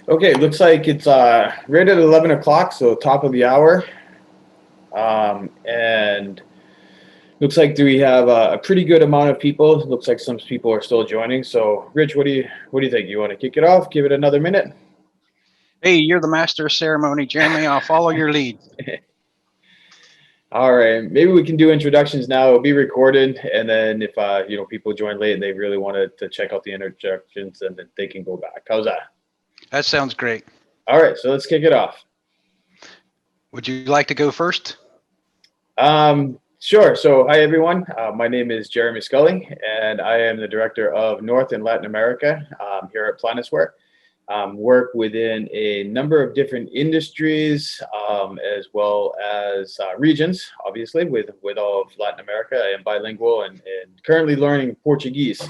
Okay, looks like it's right at 11 o'clock, so top of the hour. And looks like do we have a pretty good amount of people. Looks like some people are still joining. So, Rich, what do you think? You want to kick it off? Give it another minute? Hey, you're the master of ceremony, Jeremy. I'll follow your lead. All right, maybe we can do introductions now. It'll be recorded, and then if people join late and they really wanted to check out the introductions, then they can go back. How's that? That sounds great. All right, so let's kick it off. Would you like to go first? Sure. So, hi everyone. My name is Jeremy Scully, and I am the director of North and Latin America here at Planisware. Work within a number of different industries as well as regions, obviously, with all of Latin America. I am bilingual and currently learning Portuguese.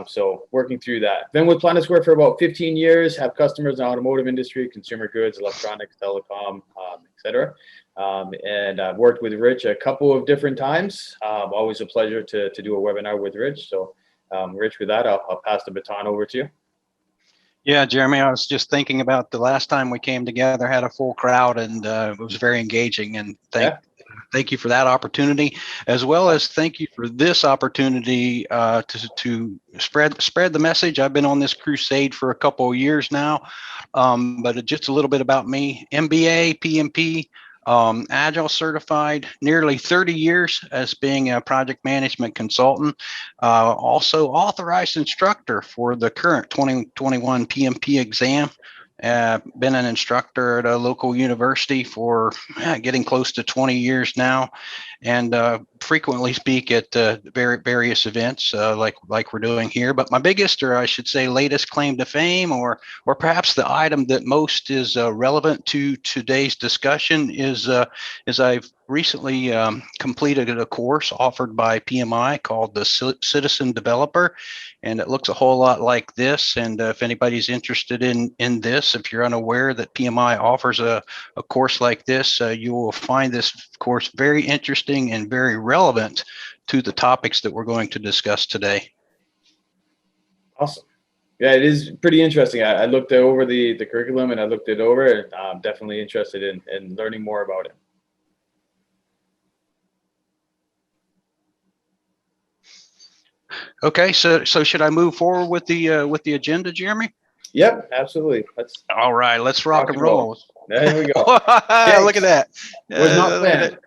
So working through that. Been with Planisware for about 15 years, have customers in the automotive industry, consumer goods, electronics, telecom, etc. And I've worked with Rich a couple of different times. Always a pleasure to do a webinar with Rich. So Rich, with that, I'll pass the baton over to you. Yeah, Jeremy, I was just thinking about the last time we came together, had a full crowd, and it was very engaging. And thank you for that opportunity, as well as thank you for this opportunity to spread the message. I've been on this crusade for a couple of years now, but just a little bit about me: MBA, PMP. Agile certified, nearly 30 years as being a project management consultant, also authorized instructor for the current 2021 PMP exam. Been an instructor at a local university for getting close to 20 years now, and frequently speak at various events like we're doing here. But my biggest, or I should say, latest claim to fame, or perhaps the item that most is relevant to today's discussion is I've recently completed a course offered by PMI called the Citizen Developer, and it looks a whole lot like this. And if anybody's interested in this, if you're unaware that PMI offers a course like this, you will find this course very interesting and very relevant to the topics that we're going to discuss today. Awesome. Yeah, it is pretty interesting. I looked over the curriculum and I looked it over, and I'm definitely interested in learning more about it. Okay, so should I move forward with the agenda, Jeremy? Yep, absolutely. All right, let's rock and roll. There we go. Look at that. Was not planned.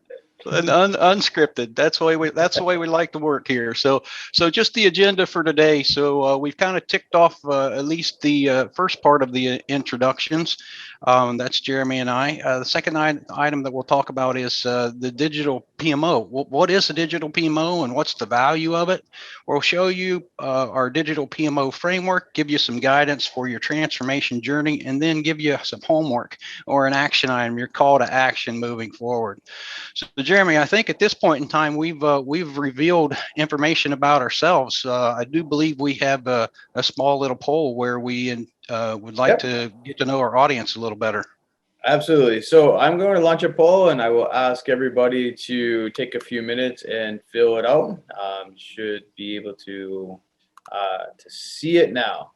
Unscripted. That's the way we like to work here. So just the agenda for today. So we've kind of ticked off at least the first part of the introductions. That's Jeremy and I. The second item that we'll talk about is the digital PMO. What is a digital PMO and what's the value of it? We'll show you our digital PMO framework, give you some guidance for your transformation journey, and then give you some homework or an action item, your call to action moving forward. So, Jeremy, I think at this point in time, we've revealed information about ourselves. I do believe we have a small little poll where we would like to get to know our audience a little better. Absolutely. So I'm going to launch a poll, and I will ask everybody to take a few minutes and fill it out. Should be able to see it now.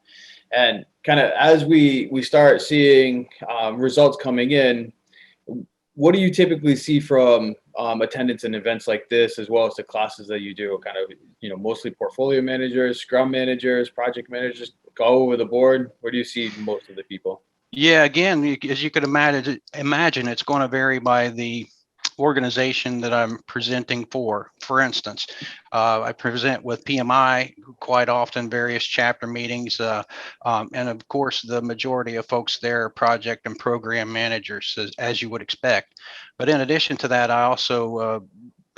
And kind of as we start seeing results coming in, what do you typically see from attendance in events like this, as well as the classes that you do? Kind of, mostly portfolio managers, scrum managers, project managers, go over the board. Where do you see most of the people? Yeah, again, as you could imagine, it's going to vary by the organization that I'm presenting for. For instance, I present with PMI quite often, various chapter meetings, and of course, the majority of folks there are project and program managers, as you would expect. But in addition to that, I also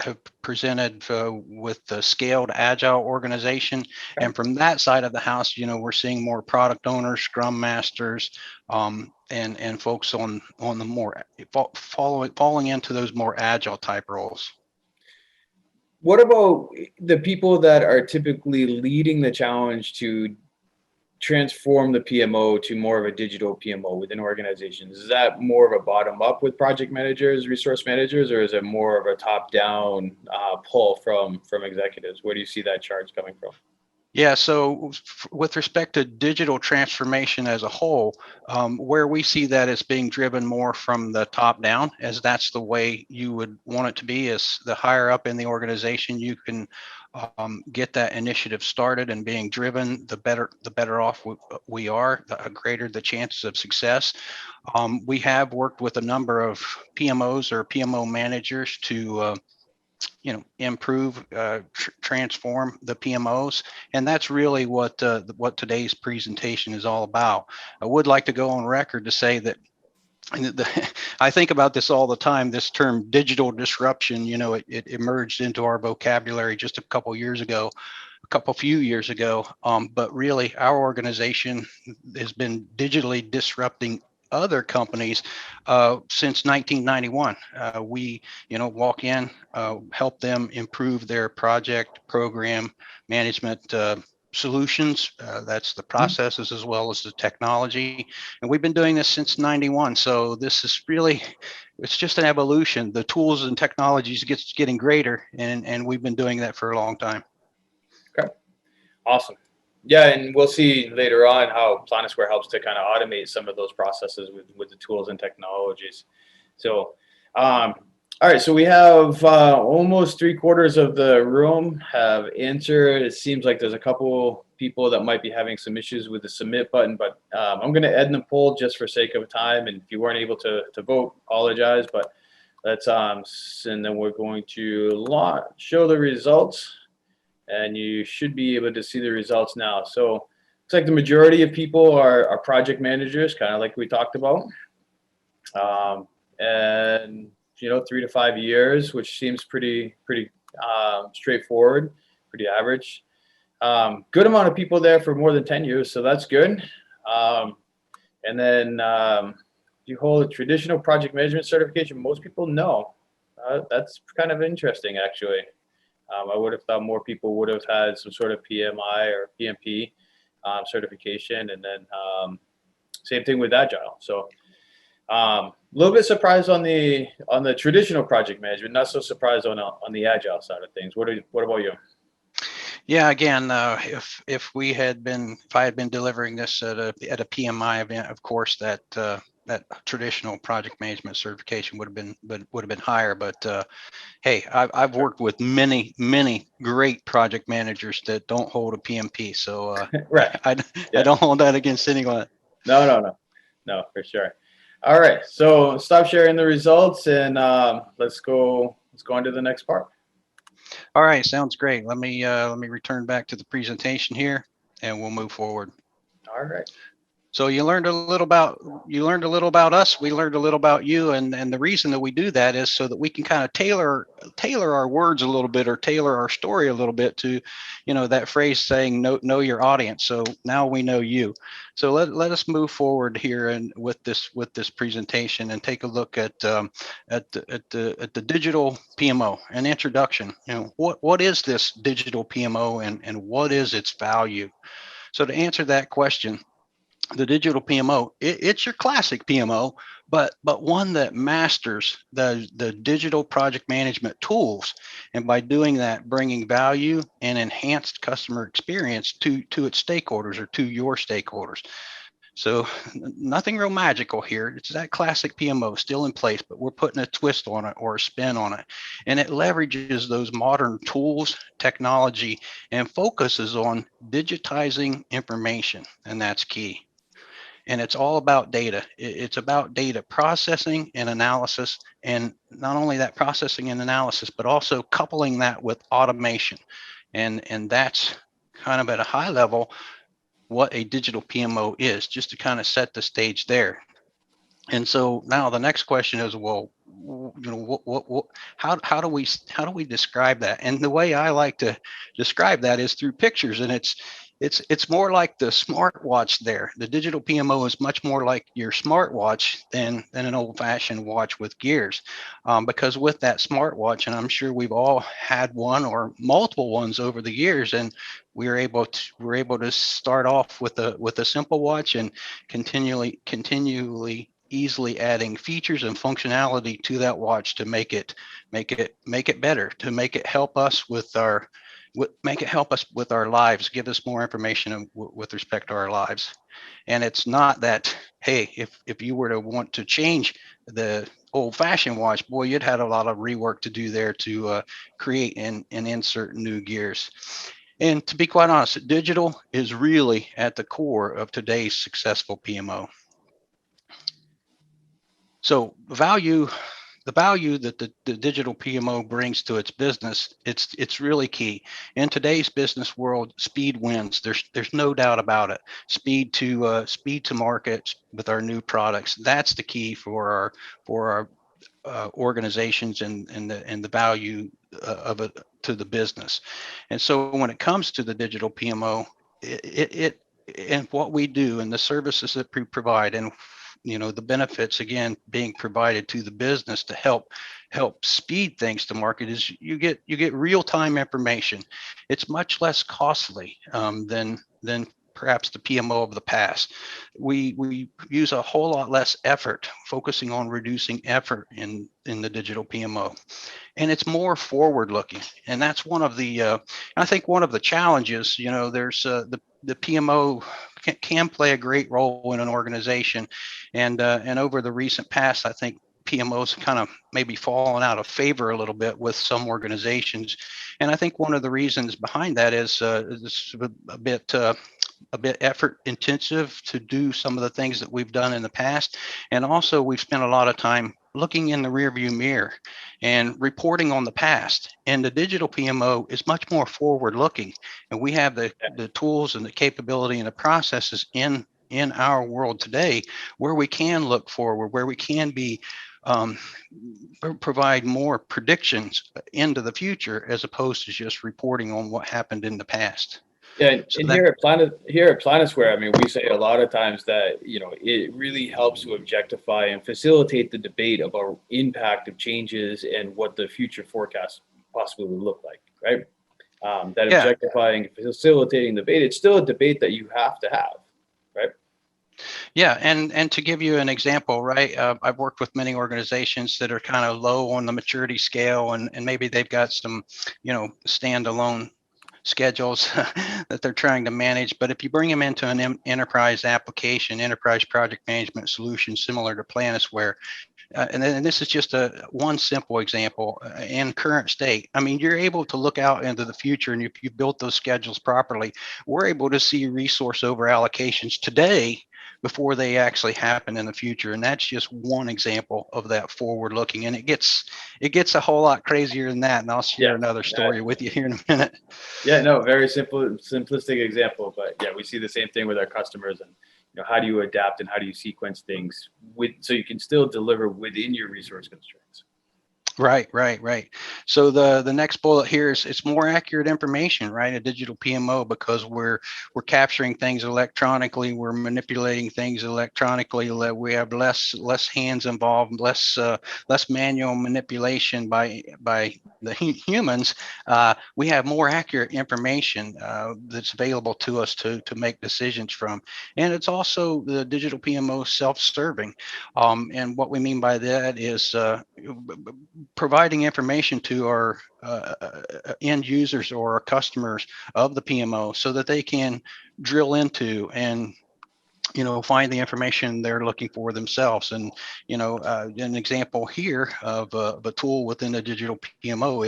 have presented with the scaled agile organization. And from that side of the house, we're seeing more product owners, scrum masters, and folks on the more falling into those more agile type roles. What about the people that are typically leading the challenge to transform the PMO to more of a digital PMO within organizations? Is that more of a bottom up with project managers, resource managers, or is it more of a top down pull from executives? Where do you see that charge coming from? Yeah, so with respect to digital transformation as a whole, where we see that as being driven more from the top down, as that's the way you would want it to be, is the higher up in the organization you can get that initiative started and being driven, the better off we are, the greater the chances of success. We have worked with a number of PMOs or PMO managers to improve, transform the PMOs, and that's really what today's presentation is all about. I would like to go on record to say that I think about this all the time. This term digital disruption, it emerged into our vocabulary just a few years ago. But really, our organization has been digitally disrupting other companies since 1991. We, walk in, help them improve their project program management solutions. That's the processes as well as the technology. And we've been doing this since 91. So this is really, it's just an evolution. The tools and technologies getting greater, and we've been doing that for a long time. Okay, awesome. Yeah, and we'll see later on how Planisware helps to kind of automate some of those processes with the tools and technologies. So, all right, so we have almost 3/4 of the room have answered. It seems like there's a couple people that might be having some issues with the submit button, but I'm going to end the poll just for sake of time. And if you weren't able to vote, apologize. But let's and then we're going to show the results, and you should be able to see the results now. So looks like the majority of people are project managers, kind of like we talked about, and 3 to 5 years, which seems pretty straightforward, pretty average. Good amount of people there for more than 10 years, so that's good. And then you hold a traditional project management certification. Most people know. That's kind of interesting, actually. I would have thought more people would have had some sort of PMI or PMP certification, and then same thing with Agile. So a little bit surprised on the traditional project management, not so surprised on the Agile side of things. What about you? Yeah, again, if I had been delivering this at a PMI event, of course that traditional project management certification would have been higher. But hey, I've worked with many great project managers that don't hold a PMP, so right. I don't hold that against anyone. No, for sure. All right, so stop sharing the results, and let's go on to the next part. All right, sounds great. Let me return back to the presentation here, and we'll move forward. All right. So you learned a little about us. We learned a little about you, and the reason that we do that is so that we can kind of tailor our words a little bit, or tailor our story a little bit to, that phrase saying know your audience. So now we know you. So let us move forward here and with this presentation and take a look at the digital PMO. An introduction. What is this digital PMO, and what is its value? So to answer that question, the digital PMO, it's your classic PMO, but one that masters the digital project management tools, and by doing that, bringing value and enhanced customer experience to its stakeholders, or to your stakeholders. So nothing real magical here. It's that classic PMO still in place, but we're putting a twist on it, or a spin on it, and it leverages those modern tools, technology, and focuses on digitizing information, and that's key. And it's all about data. It's about data processing and analysis, and not only that processing and analysis, but also coupling that with automation. And that's kind of at a high level what a digital PMO is, just to kind of set the stage there. And so now the next question is, well, how do we describe that? And the way I like to describe that is through pictures, and it's more like the smartwatch there. The digital PMO is much more like your smartwatch than an old-fashioned watch with gears, because with that smartwatch, and I'm sure we've all had one or multiple ones over the years, and we're able to start off with a simple watch and continually easily adding features and functionality to that watch to make it better, to make it help us with our make it help us with our lives, give us more information with respect to our lives. And it's not that, hey, if you were to want to change the old-fashioned watch, boy, you'd had a lot of rework to do there to create and insert new gears. And to be quite honest, digital is really at the core of today's successful PMO. So the value that the digital PMO brings to its business, it's really key. In today's business world, speed wins. There's no doubt about it. Speed to market with our new products. That's the key for our organizations and the value of it to the business. And so when it comes to the digital PMO, it and what we do and the services that we provide, and the benefits again being provided to the business to help speed things to market, is you get real-time information. It's much less costly than perhaps the PMO of the past. We use a whole lot less effort, focusing on reducing effort in the digital PMO, and it's more forward-looking. And that's one of the I think one of the challenges. There's the PMO can play a great role in an organization, and over the recent past, I think PMOs kind of maybe fallen out of favor a little bit with some organizations. And I think one of the reasons behind that is this a bit effort intensive to do some of the things that we've done in the past. And also we've spent a lot of time looking in the rearview mirror and reporting on the past. And the digital PMO is much more forward looking. And we have the tools and the capability and the processes in our world today where we can look forward, where we can be provide more predictions into the future, as opposed to just reporting on what happened in the past. Yeah, So and that, here at Planisware, I mean, we say a lot of times that it really helps to objectify and facilitate the debate about impact of changes and what the future forecast possibly would look like, right? That objectifying, facilitating debate, it's still a debate that you have to have, right? Yeah, and to give you an example, right? I've worked with many organizations that are kind of low on the maturity scale, and maybe they've got some, standalone schedules that they're trying to manage. But if you bring them into an enterprise application, enterprise project management solution similar to Planisware, and this is just one simple example in current state. I mean, you're able to look out into the future, and if you built those schedules properly, we're able to see resource over allocations today before they actually happen in the future. And that's just one example of that forward looking. And it gets a whole lot crazier than that. And I'll share another story with you here in a minute. Yeah, no, very simplistic example, but yeah, we see the same thing with our customers. And how do you adapt and how do you sequence things so you can still deliver within your resource constraints? Right. So the next bullet here is it's more accurate information, right? A digital PMO, because we're capturing things electronically, we're manipulating things electronically. We have less hands involved, less manual manipulation by the humans. We have more accurate information that's available to us to make decisions from. And it's also the digital PMO self-serving. And what we mean by that is providing information to our end users or our customers of the PMO so that they can drill into and find the information they're looking for themselves. And an example here of a tool within the digital PMO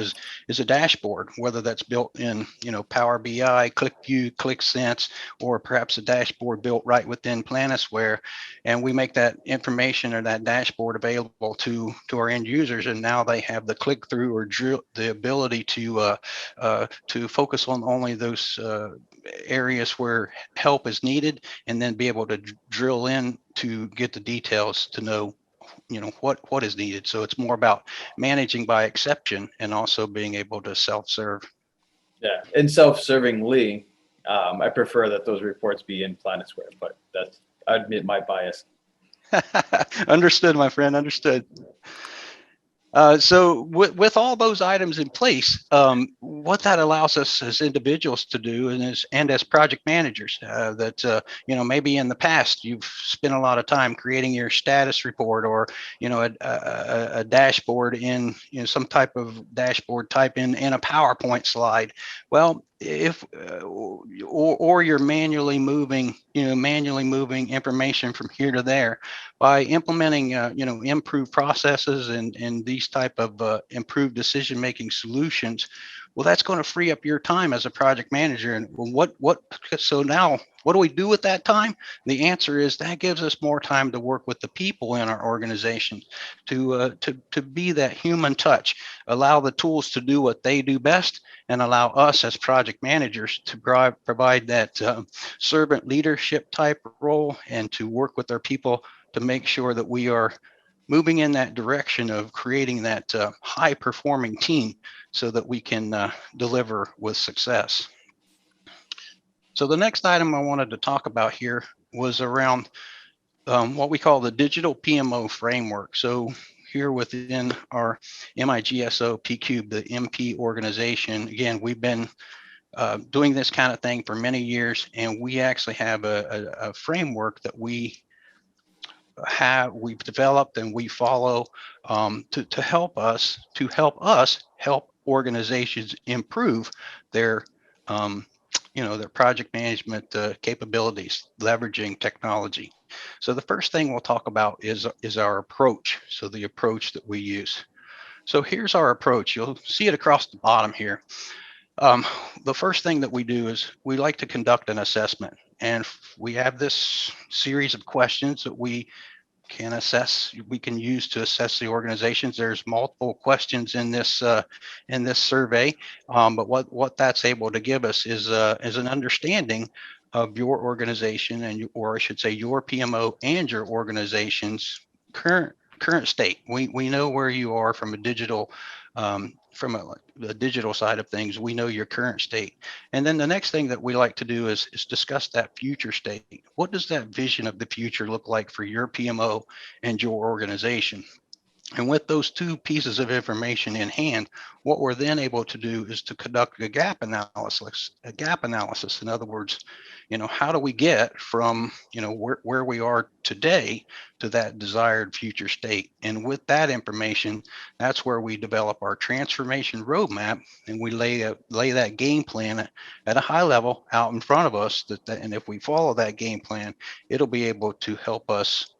is a dashboard, whether that's built in Power BI, ClickView, ClickSense, or perhaps a dashboard built right within Planisware. And we make that information or that dashboard available to our end users, and now they have the click through or the ability to focus on only those areas where help is needed, and then be able to drill in to get the details to know what is needed. So it's more about managing by exception and also being able to self-serve. Yeah, and self-servingly, I prefer that those reports be in Planisware, but I admit my bias. Understood, my friend, understood. So with all those items in place, what that allows us as individuals to do, and as project managers, that maybe in the past you've spent a lot of time creating your status report, or a dashboard in some type of dashboard type in a PowerPoint slide. Well, if or you're manually moving information from here to there. By implementing improved processes and these type of improved decision making solutions, well, that's going to free up your time as a project manager. And so now what do we do with that time? The answer is that gives us more time to work with the people in our organization, to be that human touch, allow the tools to do what they do best, and allow us as project managers to provide that servant leadership type role, and to work with our people to make sure that we are moving in that direction of creating that high performing team, so that we can deliver with success. So the next item I wanted to talk about here was around what we call the Digital PMO Framework. So here within our MIGSO PCube, the MP organization, again, we've been doing this kind of thing for many years, and we actually have a framework that we've developed and we follow, to help us help organizations improve their their project management capabilities, leveraging technology. So the first thing we'll talk about is our approach. So the approach that we use. So here's our approach. You'll see it across the bottom here. The first thing that we do is we like to conduct an assessment, and we have this series of questions that we can use to assess the organizations. There's multiple questions in this survey, but what that's able to give us is an understanding of your organization, or I should say your PMO and your organization's current state. We know where you are from a digital the digital side of things. We know your current state. And then the next thing that we like to do is discuss that future state. What does that vision of the future look like for your PMO and your organization? And with those two pieces of information in hand, what we're then able to do is to conduct a gap analysis. In other words, how do we get from, where we are today to that desired future state? And with that information, that's where we develop our transformation roadmap, and we lay that game plan at a high level out in front of us. And if we follow that game plan, it'll be able to help us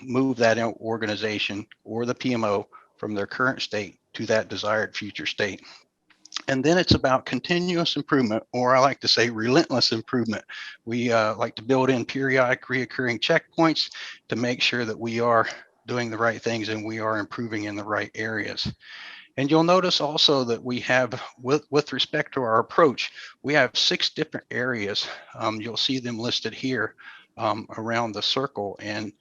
move that organization or the PMO from their current state to that desired future state. And then it's about continuous improvement, or I like to say relentless improvement. We like to build in periodic reoccurring checkpoints to make sure that we are doing the right things and we are improving in the right areas. And you'll notice also that we have, with respect to our approach, we have 6 different areas. You'll see them listed here around the circle. And,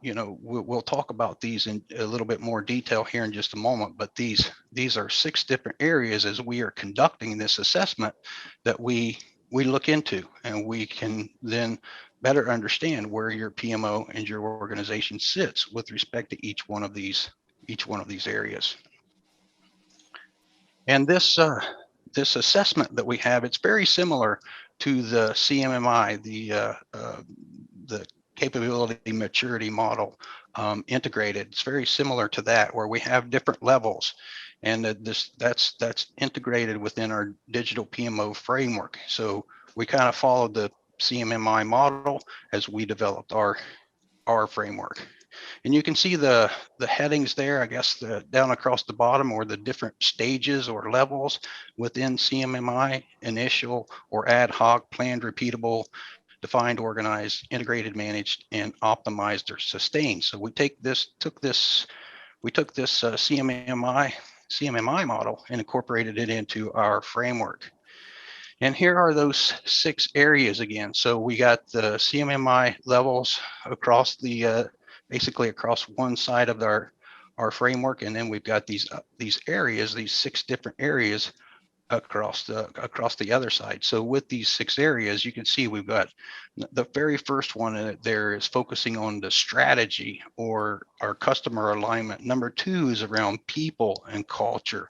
we'll talk about these in a little bit more detail here in just a moment. But these are 6 different areas as we are conducting this assessment that we look into, and we can then better understand where your PMO and your organization sits with respect to each one of these areas. And this assessment that we have, it's very similar to the CMMI, the capability maturity model integrated. It's very similar to that, where we have different levels, and that's integrated within our digital PMO framework. So we kind of followed the CMMI model as we developed our framework. And you can see the headings there, I guess, down across the bottom, or the different stages or levels within CMMI: initial or ad hoc, planned, repeatable, defined, organized, integrated, managed, and optimized or sustained. So we took this CMMI model and incorporated it into our framework. And here are those 6 areas again. So we got the CMMI levels across basically across one side of our, framework. And then we've got these areas, these 6 different areas across the other side. So with these 6 areas, you can see we've got the very first one there is focusing on the strategy or our customer alignment. Number 2 is around people and culture.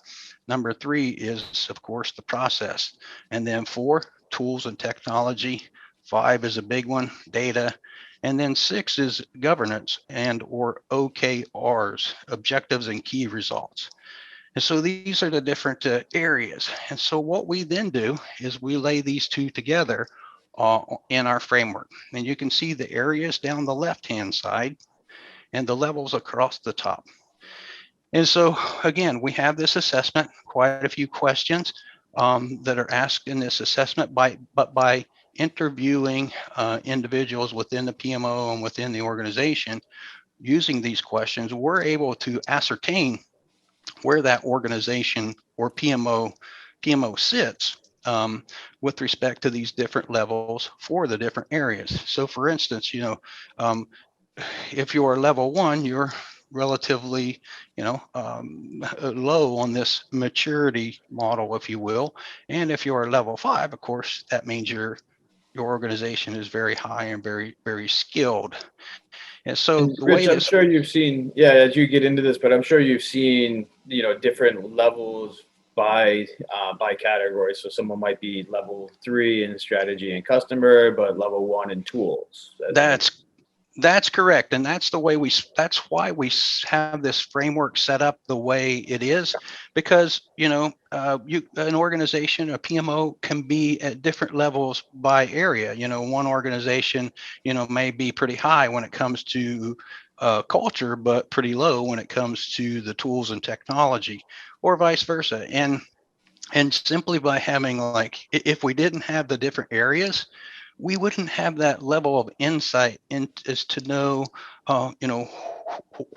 Number 3 is, of course, the process. And then 4, tools and technology. 5 is a big one, data. And then 6 is governance and or OKRs, objectives and key results. And so these are the different areas. And so what we then do is we lay these 2 together in our framework. And you can see the areas down the left-hand side and the levels across the top. And so again, we have this assessment, quite a few questions that are asked in this assessment by interviewing individuals within the PMO and within the organization. Using these questions, we're able to ascertain where that organization or PMO sits with respect to these different levels for the different areas. So for instance, um, if you're level 1, you're relatively, low on this maturity model, if you will. And if you're level 5, of course, that means your organization is very high and very, very skilled. And so And the way Rich, I'm this, sure you've seen, yeah, as you get into this, but I'm sure you've seen, different levels by category. So someone might be level 3 in strategy and customer, but level 1 in tools, as an example. That's correct, and that's why we have this framework set up the way it is, because an organization, a PMO, can be at different levels by area. One organization, may be pretty high when it comes to culture, but pretty low when it comes to the tools and technology, or vice versa. And simply by having, like, if we didn't have the different areas, we wouldn't have that level of insight as to know,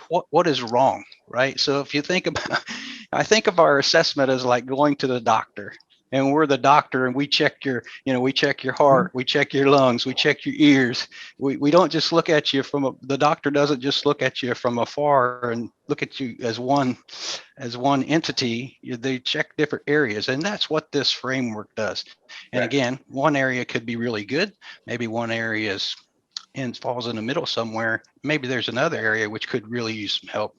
what is wrong, right? So if you think about, I think of our assessment as like going to the doctor, and we're the doctor, and we check we check your heart, we check your lungs, we check your ears. We don't just look at you the doctor doesn't just look at you from afar and look at you as one entity. They check different areas, and that's what this framework does. And Right. again, one area could be really good, maybe one area falls in the middle somewhere. Maybe there's another area which could really use some help.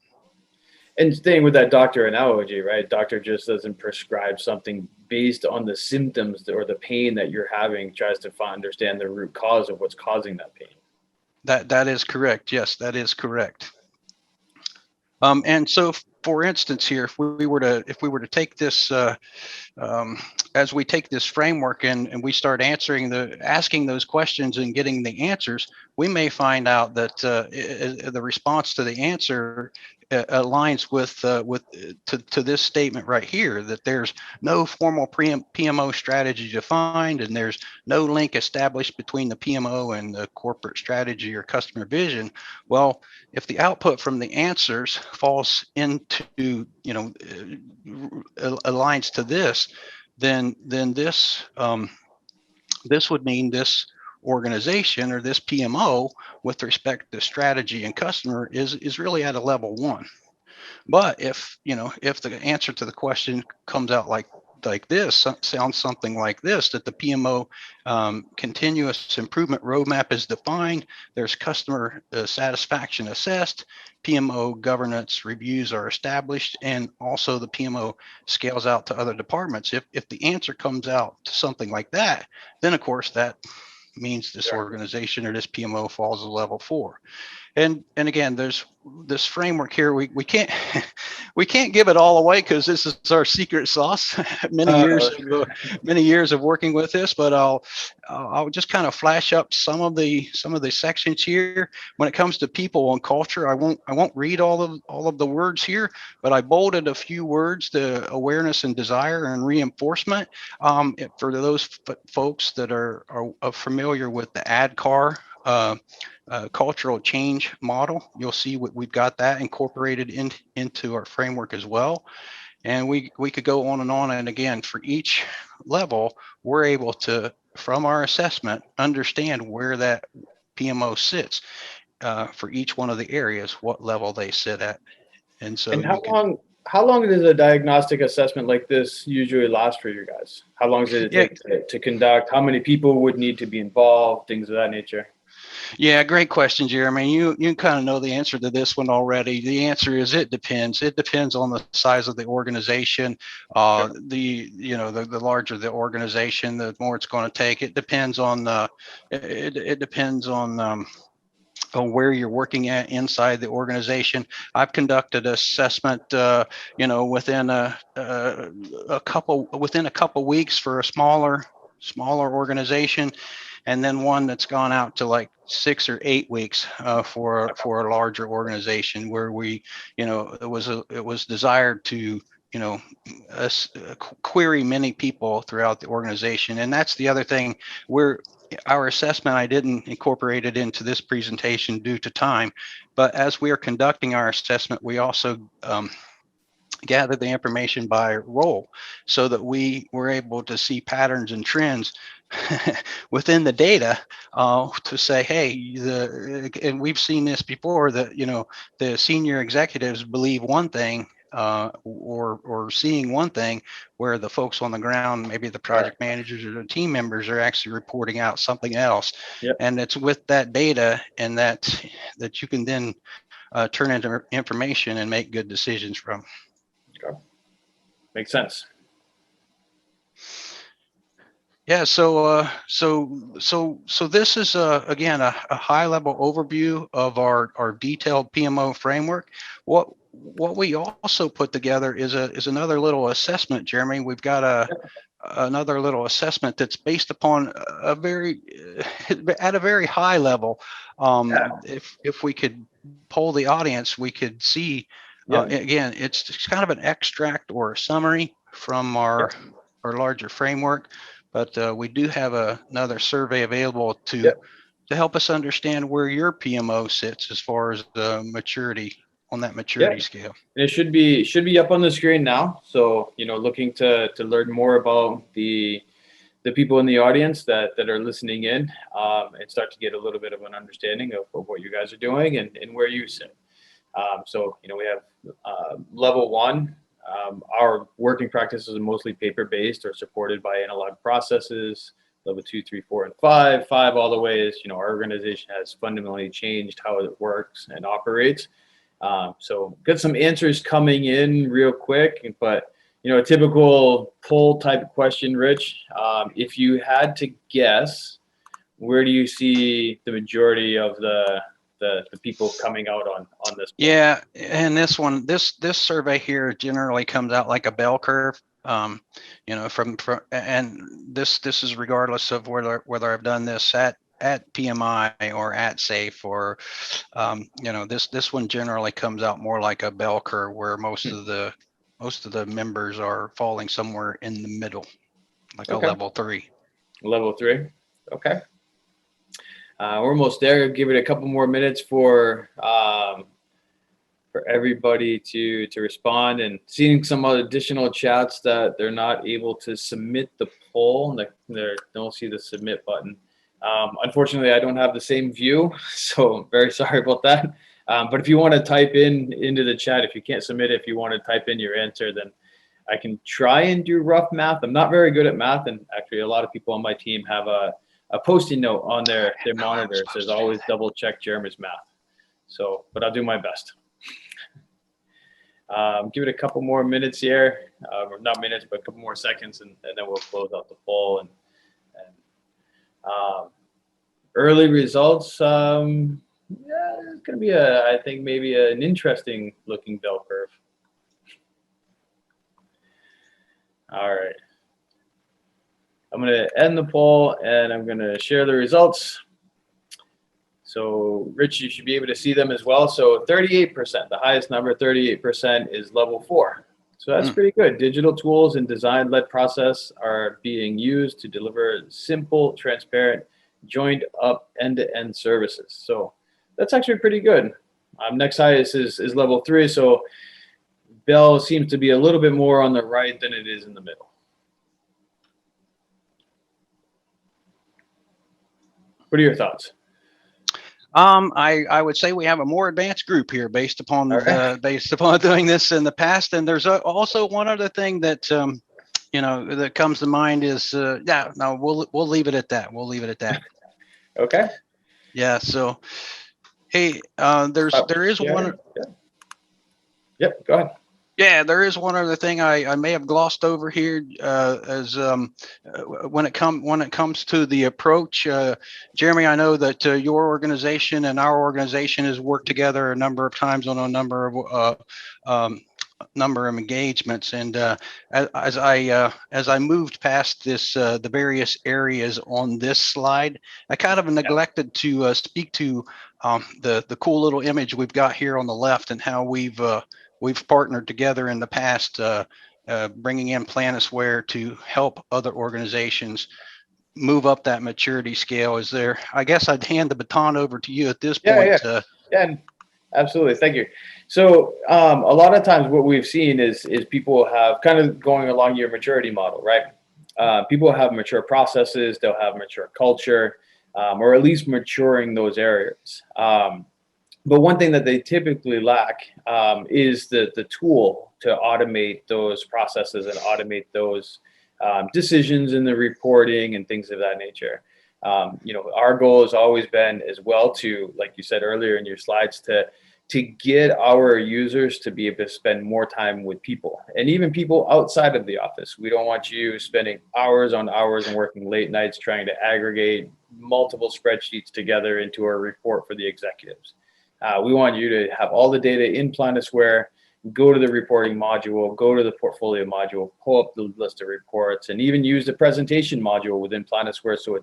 And staying with that doctor analogy, right? Doctor just doesn't prescribe something based on the symptoms or the pain that you're having, tries to understand the root cause of what's causing that pain. That is correct. Yes, that is correct. And so, for instance, here, if we were to take this, as we take this framework and we start asking those questions and getting the answers, we may find out that the response to the answer aligns with to this statement right here, that there's no formal PMO strategy defined, and there's no link established between the PMO and the corporate strategy or customer vision. Well, if the output from the answers falls into, aligns to this, then this would mean this organization or this PMO, with respect to strategy and customer, is really at a level 1. But if the answer to the question comes out like this, sounds something like this, that the PMO continuous improvement roadmap is defined, there's customer satisfaction assessed, PMO governance reviews are established, and also the PMO scales out to other departments. If the answer comes out to something like that, then of course that means this organization or this PMO falls to level 4. And again, there's this framework here. We can't we can't give it all away because this is our secret sauce. many years of working with this, but I'll just kind of flash up some of the sections here. When it comes to people and culture, I won't read all of the words here, but I bolded a few words: the awareness and desire and reinforcement. For those folks that are familiar with the ADKAR cultural change model, you'll see we've got that incorporated into our framework as well. And we could go on. And again, for each level, we're able to, from our assessment, understand where that PMO sits for each one of the areas, what level they sit at. And so And how long how long does a diagnostic assessment like this usually last for you guys? How long does it Yeah, take to conduct? How many people would need to be involved? Things of that nature. yeah, great question, Jeremy. You kind of know the answer to this one already. The answer is it depends. It depends on the size of the organization. Sure. The larger the organization, the more it's going to take. It depends on it depends on where you're working at inside the organization. I've conducted assessment, within a couple weeks for a smaller organization, and then one that's gone out to like 6 or 8 weeks for a larger organization where it was desired to query many people throughout the organization. And that's the other thing, where our assessment, I didn't incorporate it into this presentation due to time, but as we are conducting our assessment, we also gather the information by role so that we were able to see patterns and trends within the data, to say, hey, and we've seen this before, that the senior executives believe one thing, or seeing one thing, where the folks on the ground, maybe the All right. project managers or the team members, are actually reporting out something else. Yep. And it's with that data and that you can then turn into information and make good decisions from. Okay. Makes sense. Yeah, so this is again a high level overview of our detailed PMO framework. What we also put together is another little assessment, Jeremy. We've got another little assessment that's based upon a very at a very high level. Yeah. If we could poll the audience, we could see, Yeah. again, it's kind of an extract or a summary from Yeah. our larger framework, but we do have another survey available Yeah. to help us understand where your PMO sits as far as the maturity on that Yeah. maturity scale. And it should be up on the screen now. So, looking to learn more about the people in the audience that are listening in, and start to get a little bit of an understanding of what you guys are doing and where you sit. So, we have level one. Our working practices are mostly paper-based or supported by analog processes. Level 2, 3, 4, and 5. 5 all the way is, our organization has fundamentally changed how it works and operates. So got some answers coming in real quick, but a typical poll type question, Rich. If you had to guess, where do you see the majority of the people coming out on this? Yeah, and this survey here generally comes out like a bell curve. From and this is regardless of whether I've done this at PMI or at SAFE, or this one generally comes out more like a bell curve, where most of the members are falling somewhere in the middle, like a Okay. level 3. Level 3. Okay. We're almost there. Give it a couple more minutes for everybody to respond, and seeing some additional chats that they're not able to submit the poll. They don't see the submit button. Unfortunately, I don't have the same view, so I'm very sorry about that. But if you want to type into the chat, if you can't submit it, if you want to type in your answer, then I can try and do rough math. I'm not very good at math, and actually a lot of people on my team have a Post-it note on their monitor. It says always double check Jeremy's math. So, but I'll do my best. Give it a couple more minutes here, not minutes, but a couple more seconds, and then we'll close out the poll. And early results, yeah, it's going to be I think maybe an interesting looking bell curve. All right. I'm going to end the poll, and I'm going to share the results. So, Rich, you should be able to see them as well. So 38%, the highest number, 38% is level 4. So that's pretty good. Digital tools and design-led process are being used to deliver simple, transparent, joined-up end-to-end services. So that's actually pretty good. Next highest is level 3. So Bell seems to be a little bit more on the right than it is in the middle. What are your thoughts? I would say we have a more advanced group here based All upon right. doing this in the past. And there's also one other thing that that comes to mind is yeah, no, we'll leave it at that. We'll leave it at that. Okay. Yeah. So hey, there is Yeah. one. Yeah. Yep. Go ahead. Yeah, there is one other thing I may have glossed over here, as when it comes to the approach, Jeremy. I know that your organization and our organization has worked together a number of times on a number of engagements, and as I moved past this the various areas on this slide, I kind of Yeah. neglected to speak to the cool little image we've got here on the left and how we've partnered together in the past, bringing in Planisware to help other organizations move up that maturity scale. Is there? I guess I'd hand the baton over to you at this Yeah. Yeah. point. Yeah. Absolutely. Thank you. So a lot of times what we've seen is people have kind of going along your maturity model, right? People have mature processes, they'll have mature culture, or at least maturing those areas. But one thing that they typically lack is the tool to automate those processes and automate those decisions in the reporting and things of that nature. Our goal has always been as well to, like you said earlier in your slides, to get our users to be able to spend more time with people and even people outside of the office. We don't want you spending hours on hours and working late nights trying to aggregate multiple spreadsheets together into a report for the executives. We want you to have all the data in Planisware, go to the reporting module, go to the portfolio module, pull up the list of reports, and even use the presentation module within Planisware so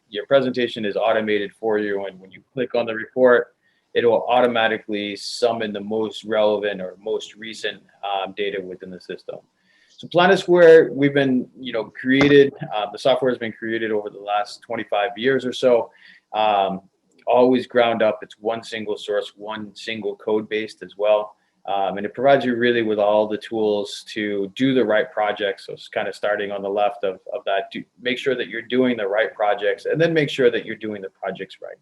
your presentation is automated for you. And when you click on the report, it will automatically summon the most relevant or most recent data within the system. So Planisware, we've been, created, the software has been created over the last 25 years or so. Always ground up. It's one single source, one single code based as well. And it provides you really with all the tools to do the right projects. So it's kind of starting on the left of that, to make sure that you're doing the right projects, and then make sure that you're doing the projects right.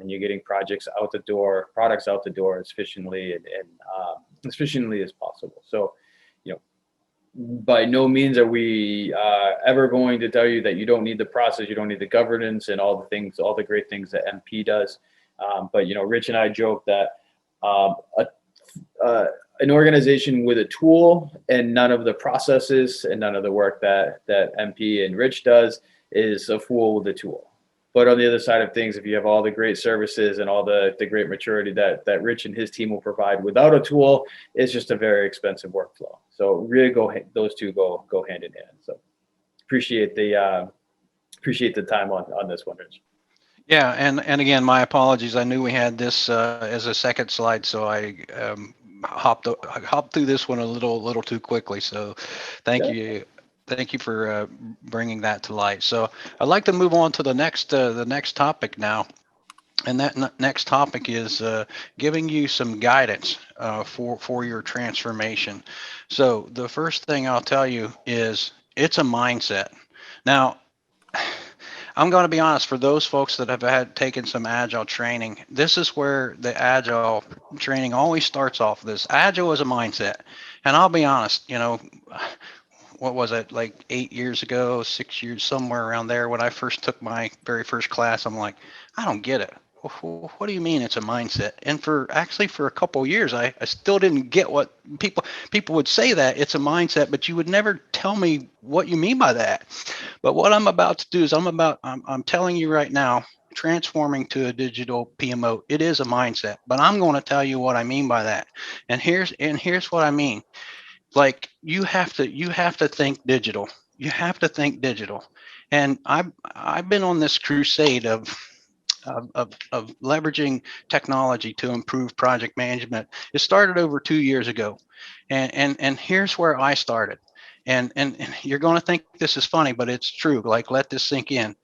And you're getting products out the door as efficiently and as efficiently as possible. So, by no means are we ever going to tell you that you don't need the process, you don't need the governance and all the great things that MP does. But Rich and I joke that an organization with a tool and none of the processes and none of the work that MP and Rich does is a fool with a tool. But on the other side of things, if you have all the great services and all the great maturity that Rich and his team will provide without a tool, it's just a very expensive workflow. So really those two go hand in hand. So appreciate the time on this one, Rich. Yeah, and again, my apologies. I knew we had this as a second slide, so I hopped through this one a little too quickly. So thank you. Thank you for bringing that to light. So I'd like to move on to the next topic now, and that next topic is giving you some guidance for your transformation. So the first thing I'll tell you is it's a mindset. Now, I'm going to be honest, for those folks that have taken some agile training, this is where the agile training always starts off. This agile is a mindset, and I'll be honest, what was it, like 8 years ago, 6 years, somewhere around there, when I first took my very first class, I'm like, I don't get it. What do you mean it's a mindset? And for a couple of years, I still didn't get what people would say, that it's a mindset, but you would never tell me what you mean by that. But what I'm about to do is I'm telling you right now, transforming to a digital PMO, it is a mindset, but I'm going to tell you what I mean by that. And here's what I mean. Like you have to think digital. You have to think digital. And I've been on this crusade of leveraging technology to improve project management. It started over 2 years ago. And here's where I started. And you're going to think this is funny, but it's true. Like, let this sink in.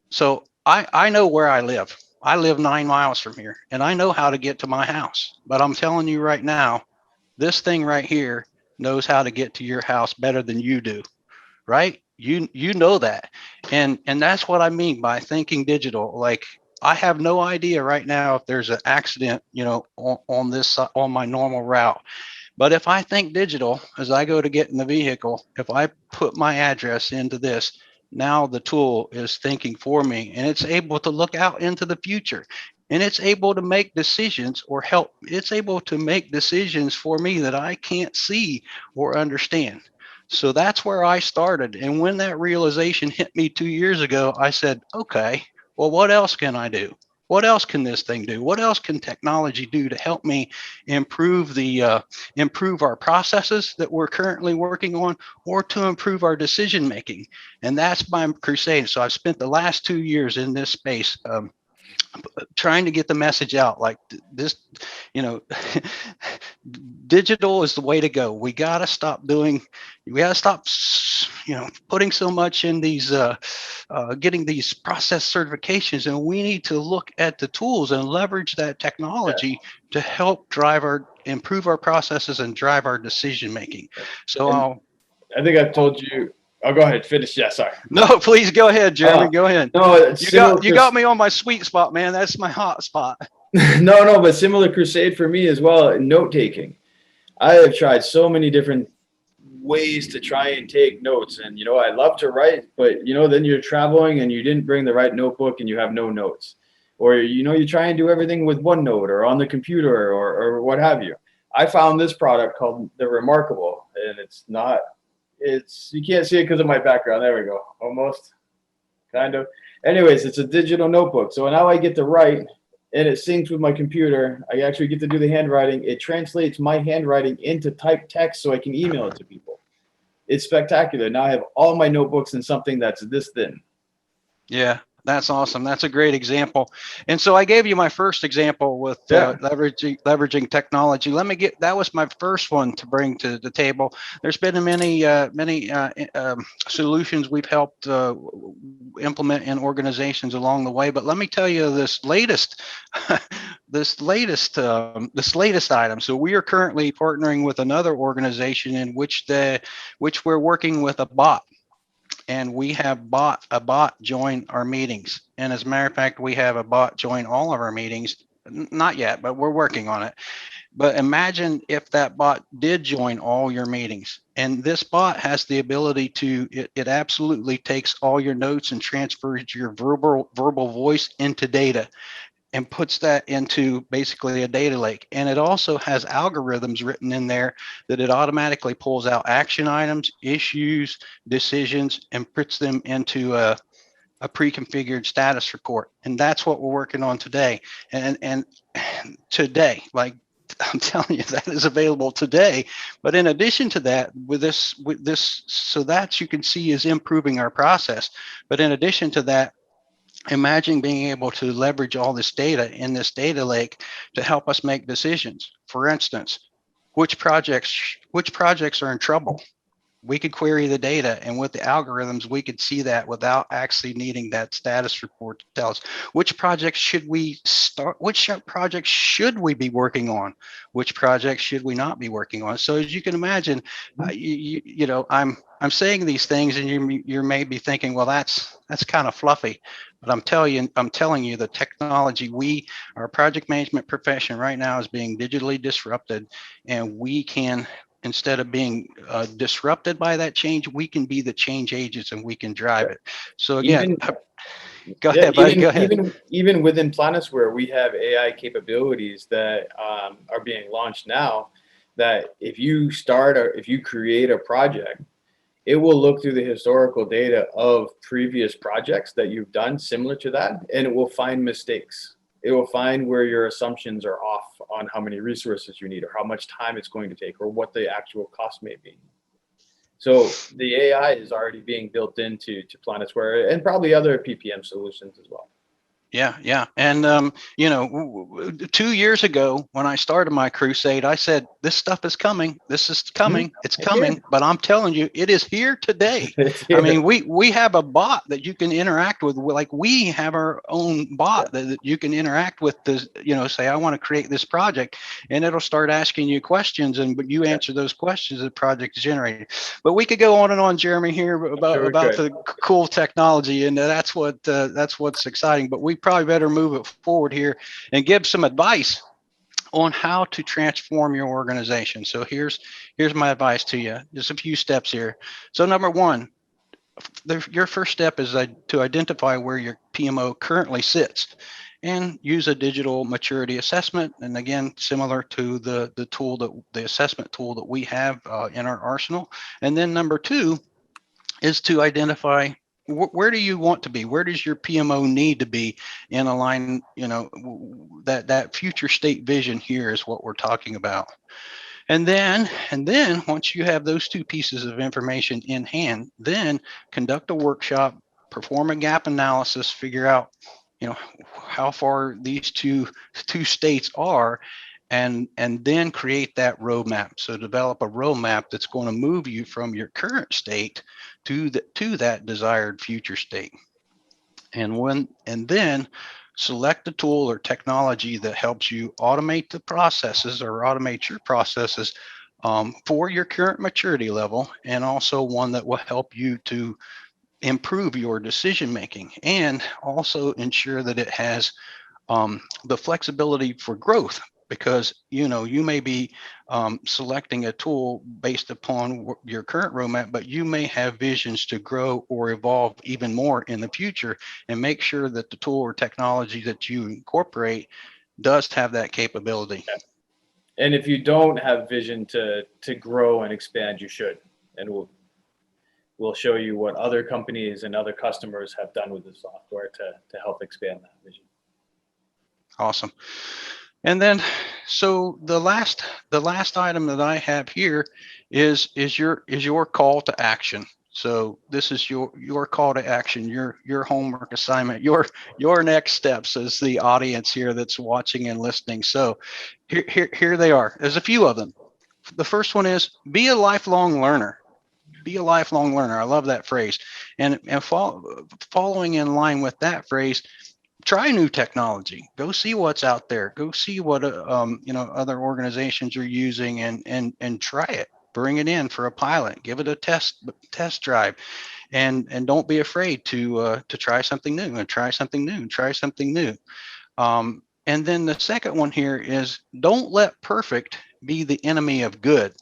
So I know where I live. I live 9 miles from here, and I know how to get to my house. But I'm telling you right now, this thing right here knows how to get to your house better than you do, right? You know that. And that's what I mean by thinking digital. Like, I have no idea right now if there's an accident, on this, on my normal route. But if I think digital, as I go to get in the vehicle, if I put my address into this, now the tool is thinking for me, and it's able to look out into the future, and it's able to make decisions or help. It's able to make decisions for me that I can't see or understand. So that's where I started. And when that realization hit me 2 years ago, I said, okay, well, what else can I do? What else can this thing do? What else can technology do to help me improve improve our processes that we're currently working on, or to improve our decision making? And that's my crusade. So I've spent the last 2 years in this space, trying to get the message out, like this, you know digital is the way to go. We got to stop putting so much in these getting these process certifications, and we need to look at the tools and leverage that Yeah. technology to help improve our processes and drive our decision making. So And I think I've told you. Oh, go ahead. Finish. Yeah, sorry. no, please go ahead, Jeremy. Uh, Go ahead. no, it's similar. You got me on my sweet spot, man. That's my hot spot. No, but similar crusade for me as well. Note taking. I have tried so many different ways to try and take notes, and I love to write, but then you're traveling and you didn't bring the right notebook and you have no notes, or you try and do everything with OneNote or on the computer or what have you. I found this product called the Remarkable, and it's you can't see it because of my background. There we go. Almost. Kind of. Anyways, it's a digital notebook. So now I get to write and it syncs with my computer. I actually get to do the handwriting. It translates my handwriting into typed text so I can email it to people. It's spectacular. Now I have all my notebooks in something that's this thin. Yeah, that's awesome. That's a great example. And so I gave you my first example with leveraging technology. That was my first one to bring to the table. There's been many solutions we've helped implement in organizations along the way. But let me tell you this latest, this latest item. So we are currently partnering with another organization in which we're working with a bot. And we have a bot join our meetings. And as a matter of fact, we have a bot join all of our meetings. Not yet, but we're working on it. But imagine if that bot did join all your meetings. And this bot has the ability it absolutely takes all your notes and transfers your verbal voice into data, and puts that into basically a data lake. And it also has algorithms written in there that it automatically pulls out action items, issues, decisions, and puts them into a pre-configured status report. And that's what we're working on today. And today, like I'm telling you, that is available today. But in addition to that, with this, so that you can see is improving our process. But in addition to that, imagine being able to leverage all this data in this data lake to help us make decisions. For instance, which projects are in trouble? We could query the data, and with the algorithms, we could see that without actually needing that status report to tell us which projects should we start, which projects should we be working on, which projects should we not be working on. So as you can imagine, I'm saying these things, and you may be thinking, well, that's kind of fluffy, but I'm telling you, the technology, our project management profession right now is being digitally disrupted, and we can. Instead of being disrupted by that change, we can be the change agents and we can drive it. So again, go ahead, buddy. Go ahead. Even within Planisware, we have AI capabilities that are being launched now. That if you create a project, it will look through the historical data of previous projects that you've done similar to that, and it will find mistakes. It will find where your assumptions are off on how many resources you need, or how much time it's going to take, or what the actual cost may be. So the AI is already being built into Planisware and probably other PPM solutions as well. Yeah. And, 2 years ago, when I started my crusade, I said, this stuff is coming. This is coming. It's coming. Yeah. But I'm telling you, it is here today. I mean, we have a bot that you can interact with. Like, we have our own bot that you can interact with to, say, I want to create this project, and it'll start asking you questions, but you answer those questions, the project is generated. But we could go on and on, Jeremy, here about the cool technology, and that's what's exciting. But we probably better move it forward here and give some advice on how to transform your organization. So here's my advice to you. Just a few steps here. So number one, your first step is to identify where your PMO currently sits and use a digital maturity assessment. And again, similar to the assessment tool that we have in our arsenal. And then number two is to identify where do you want to be? Where does your PMO need to be in a line? That future state vision here is what we're talking about. And then once you have those two pieces of information in hand, then conduct a workshop, perform a gap analysis, figure out, how far these two states are, and then create that roadmap. So develop a roadmap that's going to move you from your current state to that desired future state. And then select a tool or technology that helps you automate the processes or automate your processes for your current maturity level, and also one that will help you to improve your decision making and also ensure that it has the flexibility for growth, because you may be selecting a tool based upon your current roadmap, but you may have visions to grow or evolve even more in the future, and make sure that the tool or technology that you incorporate does have that capability. And if you don't have vision to grow and expand, you should. And we'll show you what other companies and other customers have done with the software to help expand that vision. Awesome. And then, so the last item that I have here is your call to action. So this is your call to action, your homework assignment, your next steps as the audience here that's watching and listening. So here they are. There's a few of them. The first one is be a lifelong learner. Be a lifelong learner. I love that phrase. And following in line with that phrase, try new technology. Go see what's out there. Go see what other organizations are using, and try it. Bring it in for a pilot. Give it a test drive, and don't be afraid to try something new and try something new and try something new. And then the second one here is don't let perfect be the enemy of good.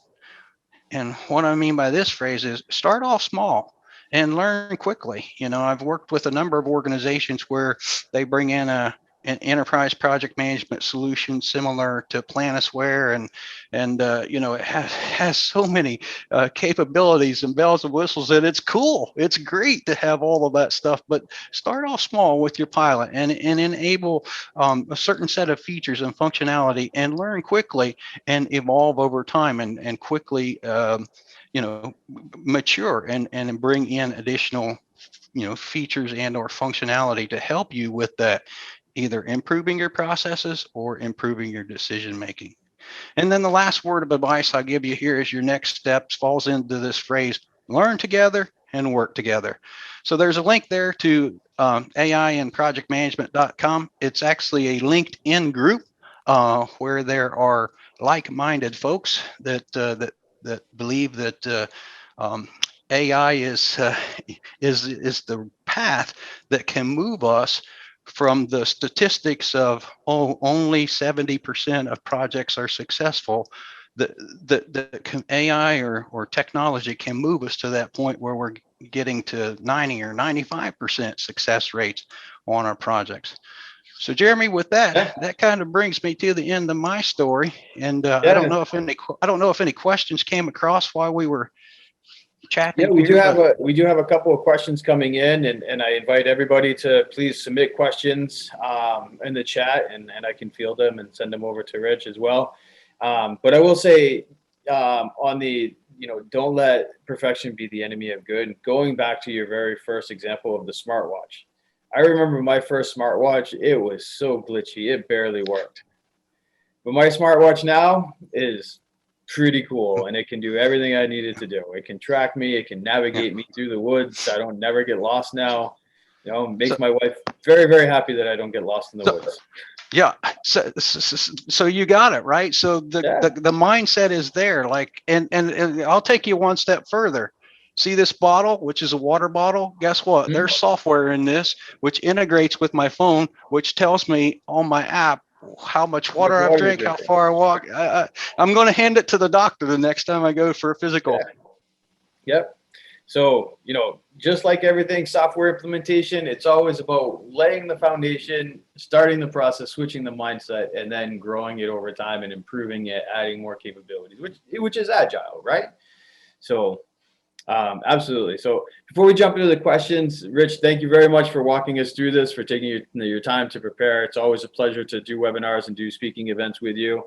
And what I mean by this phrase is start off small and learn quickly. I've worked with a number of organizations where they bring in an enterprise project management solution similar to Planisware, and it has so many capabilities and bells and whistles, and it's cool. It's great to have all of that stuff, but start off small with your pilot and enable a certain set of features and functionality, and learn quickly and evolve over time, and quickly mature and bring in additional features and or functionality to help you with that, either improving your processes or improving your decision making. And then the last word of advice I'll give you here is your next steps falls into this phrase: learn together and work together. So there's a link there to aiandprojectmanagement.com. It's actually a LinkedIn group where there are like-minded folks that believe that AI is the path that can move us from the statistics of only 70% of projects are successful. That AI or technology can move us to that point where we're getting to 90 or 95% success rates on our projects. So Jeremy, with that kind of brings me to the end of my story. And I don't know if any questions came across while we were chatting. Yeah, we do have a couple of questions coming in, and I invite everybody to please submit questions in the chat, and I can field them and send them over to Rich as well. But I will say on the don't let perfection be the enemy of good. Going back to your very first example of the smartwatch. I remember my first smartwatch, it was so glitchy, it barely worked. But my smartwatch now is pretty cool, and it can do everything I need it to do. It can track me, it can navigate me through the woods. I don't never get lost now. Makes my wife very, very happy that I don't get lost in the woods. Yeah. So you got it, right? So the mindset is there, like, and I'll take you one step further. see this bottle, which is a water bottle? Guess what? There's software in this which integrates with my phone, which tells me on my app how much water I've drank, how far I walk. I'm going to hand it to the doctor the next time I go for a physical. Yeah. Yep. So, just like everything, software implementation, it's always about laying the foundation, starting the process, switching the mindset, and then growing it over time and improving it, adding more capabilities, which is agile, right? So, absolutely. So before we jump into the questions, Rich, thank you very much for walking us through this, for taking your time to prepare. It's always a pleasure to do webinars and do speaking events with you.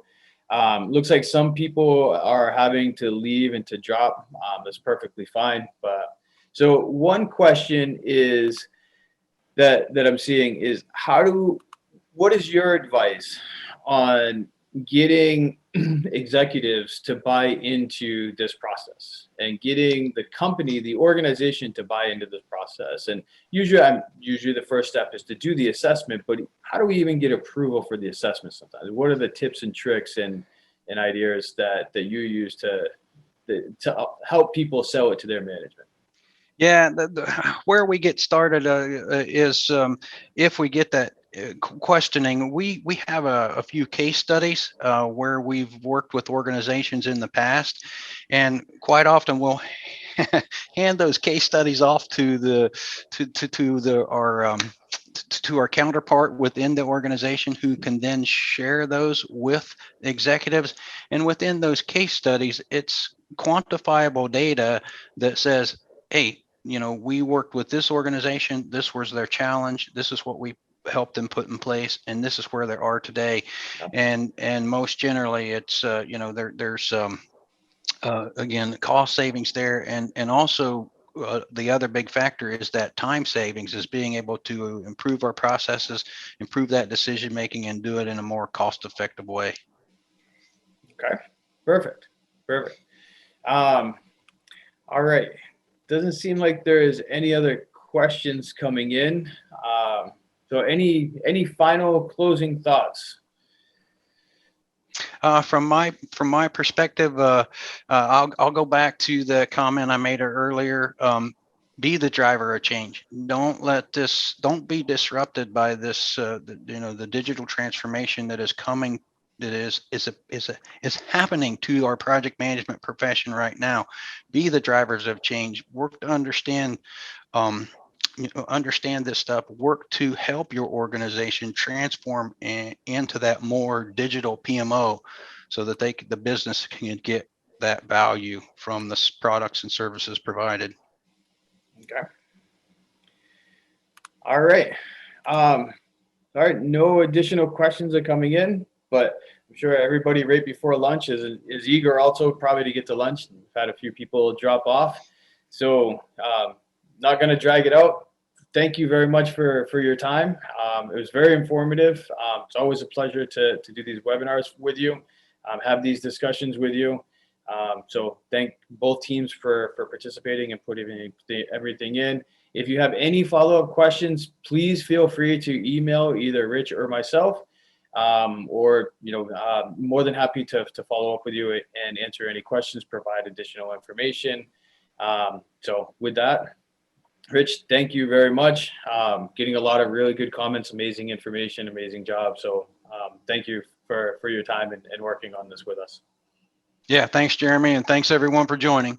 Looks like some people are having to leave and to drop. That's perfectly fine. But so one question is that I'm seeing is what is your advice on getting executives to buy into this process and getting the company, the organization to buy into this process? And usually the first step is to do the assessment, but how do we even get approval for the assessment sometimes? What are the tips and tricks and ideas that you use to help people sell it to their management? Yeah, where we get started is if we get that questioning, we have a few case studies where we've worked with organizations in the past, and quite often we'll hand those case studies off to our counterpart within the organization, who can then share those with executives. And within those case studies, it's quantifiable data that says, hey, we worked with this organization, this was their challenge, this is what we helped them put in place, and this is where they are today. And most generally it's there's again, cost savings there, and also the other big factor is that time savings, is being able to improve our processes, improve that decision making, and do it in a more cost effective way. Okay, perfect. All right. Doesn't seem like there is any other questions coming in. So any final closing thoughts? From my perspective, I'll go back to the comment I made earlier. Be the driver of change. Don't be disrupted by this. The digital transformation that is coming, that is happening to our project management profession right now. Be the drivers of change. Work to understand this stuff. Work to help your organization transform into that more digital PMO, so that the business can get that value from the products and services provided. Okay. All right. All right. No additional questions are coming in, but I'm sure everybody right before lunch is eager also probably to get to lunch. We've had a few people drop off, so not going to drag it out. Thank you very much for your time. It was very informative. It's always a pleasure to do these webinars with you, have these discussions with you. So thank both teams for participating and putting everything in. If you have any follow-up questions, please feel free to email either Rich or myself, or more than happy to follow up with you and answer any questions, provide additional information. So with that, Rich, thank you very much. Getting a lot of really good comments, amazing information, amazing job. So thank you for your time and working on this with us. Yeah, thanks, Jeremy, and thanks everyone for joining.